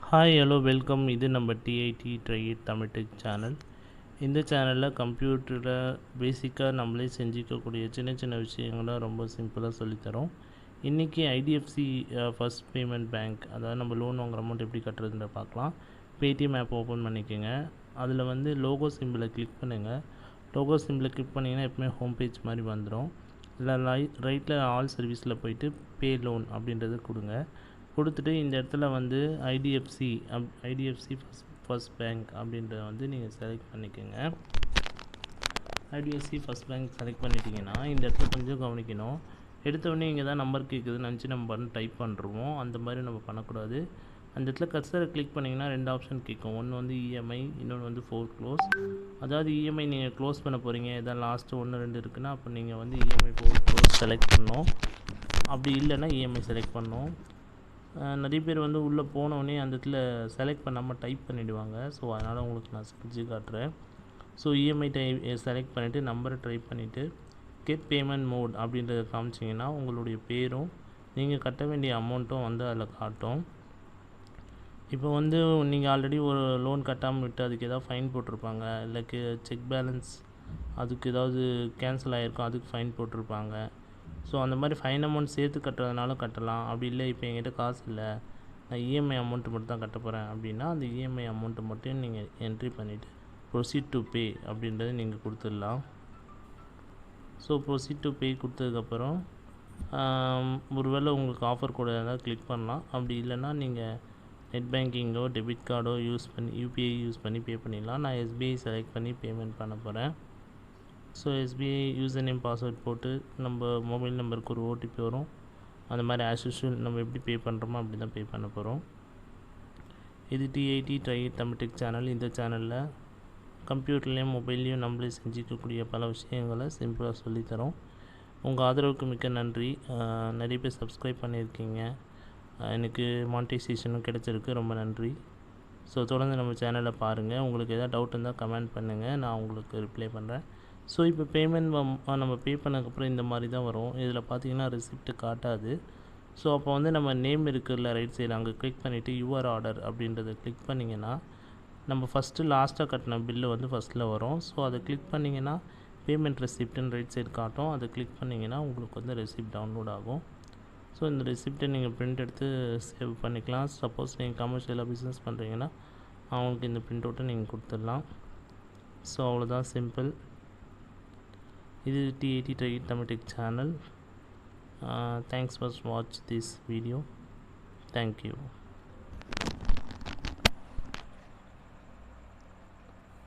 Hi hello welcome. இது நம்ம TIT Try Tamil tech channel. இந்த சேனலில் கம்ப்யூட்டரில் பேசிக்காக நம்மளே செஞ்சுக்கக்கூடிய சின்ன சின்ன விஷயங்களை ரொம்ப சிம்பிளாக சொல்லித்தரோம். இன்றைக்கி IDFC ஃபஸ்ட் பேமெண்ட் பேங்க், அதாவது நம்ம லோன் வாங்குற அமௌண்ட் எப்படி கட்டுறதுன்ற பார்க்கலாம். பேடிஎம் ஆப் ஓப்பன் பண்ணிக்கோங்க. அதில் வந்து லோகோ சிம்பிளை கிளிக் பண்ணுங்கள். லோகோ சிம்பிளை கிளிக் பண்ணிங்கன்னா எப்பவுமே ஹோம் பேஜ் மாதிரி வந்துடும். இல்லை ரைட்டில் ஆல் சர்வீஸில் போயிட்டு பே லோன் அப்படின்றத கொடுங்க. கொடுத்துட்டு இந்த இடத்துல வந்து ஐடிஎஃப்சி ஃபஸ்ட் பேங்க் அப்படின்றத வந்து நீங்கள் செலக்ட் பண்ணிக்கோங்க. ஐடிஎஃப்சி ஃபஸ்ட் பேங்க் செலக்ட் பண்ணிட்டீங்கன்னா இந்த இடத்துல கொஞ்சம் கவனிக்கணும். எடுத்தோடனே இங்கே தான் நம்பர் கேட்குதுன்னு நினச்சி நம்ம டைப் பண்ணுறோமோ அந்த மாதிரி நம்ம பண்ணக்கூடாது. அந்த இடத்துல கர்சரை கிளிக் பண்ணிங்கன்னா ரெண்டு ஆப்ஷன் கேட்கும். ஒன்று வந்து இஎம்ஐ, இன்னொன்று வந்து ஃபோர் க்ளோஸ். அதாவது இஎம்ஐ நீங்கள் க்ளோஸ் பண்ண போகிறீங்க, இதான் லாஸ்ட்டு 1-2 இருக்குன்னா அப்போ நீங்கள் வந்து இஎம்ஐ ஃபோர் க்ளோஸ் செலக்ட் பண்ணணும். அப்படி இல்லைன்னா இஎம்ஐ செலக்ட் பண்ணணும். நிறைய பேர் வந்து உள்ளே போனோடனே அந்த இடத்துல செலக்ட் பண்ணாமல் டைப் பண்ணிவிடுவாங்க. ஸோ அதனால் உங்களுக்கு நான் செஞ்சு காட்டுறேன். ஸோ இஎம்ஐ செலக்ட் பண்ணிவிட்டு நம்பரை டைப் பண்ணிவிட்டு கெட் பேமெண்ட் மோட் அப்படின்றத காமிச்சிங்கன்னா உங்களுடைய பேரும் நீங்கள் கட்ட வேண்டிய அமௌண்ட்டும் வந்து அதில் காட்டும். இப்போ வந்து நீங்கள் ஆல்ரெடி ஒரு லோன் கட்டாமல் விட்டு அதுக்கு ஏதாவது ஃபைன் போட்டிருப்பாங்க, இல்லை செக் பேலன்ஸ் அதுக்கு ஏதாவது கேன்சல் ஆகிருக்கும், அதுக்கு ஃபைன் போட்டிருப்பாங்க. ஸோ அந்த மாதிரி ஃபைன் அமௌண்ட் சேர்த்து கட்டுறதுனாலும் கட்டலாம். அப்படி இல்லை இப்போ என்கிட்ட காசு இல்லை, நான் இஎம்ஐ அமௌண்ட்டு மட்டும் தான் கட்ட போகிறேன் அப்படின்னா அந்த இஎம்ஐ அமௌண்ட்டை மட்டும் நீங்கள் என்ட்ரி பண்ணிவிட்டு ப்ரொசீட் டு பே அப்படின்றத நீங்கள் கொடுத்துடலாம். ஸோ ப்ரொசீட் டு பே கொடுத்ததுக்கப்புறம் ஒருவேளை உங்களுக்கு ஆஃபர் கூட ஏதாவது கிளிக் பண்ணலாம். அப்படி இல்லைன்னா நீங்கள் நெட் பேங்கிங்கோ டெபிட் கார்டோ யூபிஐ யூஸ் பண்ணி பே பண்ணிடலாம். நான் SBI செலக்ட் பண்ணி பேமெண்ட் பண்ண போகிறேன். So SBI user name password போட்டு நம்ம மொபைல் நம்பருக்கு ஒரு OTP வரும். அந்த மாதிரி ஆஸ் யூஷுவல் நம்ம எப்படி பே பண்ணுறோமோ அப்படி தான் பே பண்ண போகிறோம். இது TIT Try Tamil tech channel. இந்த சேனலில் கம்ப்யூட்டர்லேயும் மொபைல்லையும் நம்மளே செஞ்சுக்கக்கூடிய பல விஷயங்களை சிம்பிளாக சொல்லித்தரோம். உங்கள் ஆதரவுக்கு மிக்க நன்றி. நிறைய பேர் சப்ஸ்கிரைப் பண்ணியிருக்கீங்க. எனக்கு மானிட்டைசேஷனும் கிடச்சிருக்கு, ரொம்ப நன்றி. ஸோ தொடர்ந்து நம்ம சேனலை பாருங்கள். உங்களுக்கு எதாவது டவுட் இருந்தால் கமெண்ட் பண்ணுங்கள், நான் உங்களுக்கு ரிப்ளை பண்ணுறேன். ஸோ இப்போ பேமெண்ட் நம்ம பே பண்ணதுக்கப்புறம் இந்த மாதிரி தான் வரும். இதில் பார்த்தீங்கன்னா ரெசிப்ட் காட்டாது. ஸோ அப்போ வந்து நம்ம நேம் இருக்குல்ல ரைட் சைடு, அங்கே கிளிக் பண்ணிவிட்டு யுவர் ஆர்டர் அப்படின்றத கிளிக் பண்ணிங்கன்னா நம்ம லாஸ்ட்டாக கட்டின பில்லு வந்து ஃபஸ்ட்டில் வரும். ஸோ அதை கிளிக் பண்ணிங்கன்னா பேமெண்ட் ரெசிப்ட்டுன்னு ரைட் சைடு காட்டும். அதை கிளிக் பண்ணிங்கன்னா உங்களுக்கு வந்து ரெசிப்ட் டவுன்லோட் ஆகும். ஸோ இந்த ரெசிப்ட்டை நீங்கள் பிரிண்ட் எடுத்து சேவ் பண்ணிக்கலாம். சப்போஸ் நீங்கள் கமர்ஷியலாக பிஸ்னஸ் பண்ணுறீங்கன்னா அவங்களுக்கு இந்த பிரிண்ட் அவுட்டை நீங்கள் கொடுத்துடலாம். ஸோ அவ்வளோதான், சிம்பிள். இது TIT Try Tamil tech channel. Thanks for watch this video. Thank you.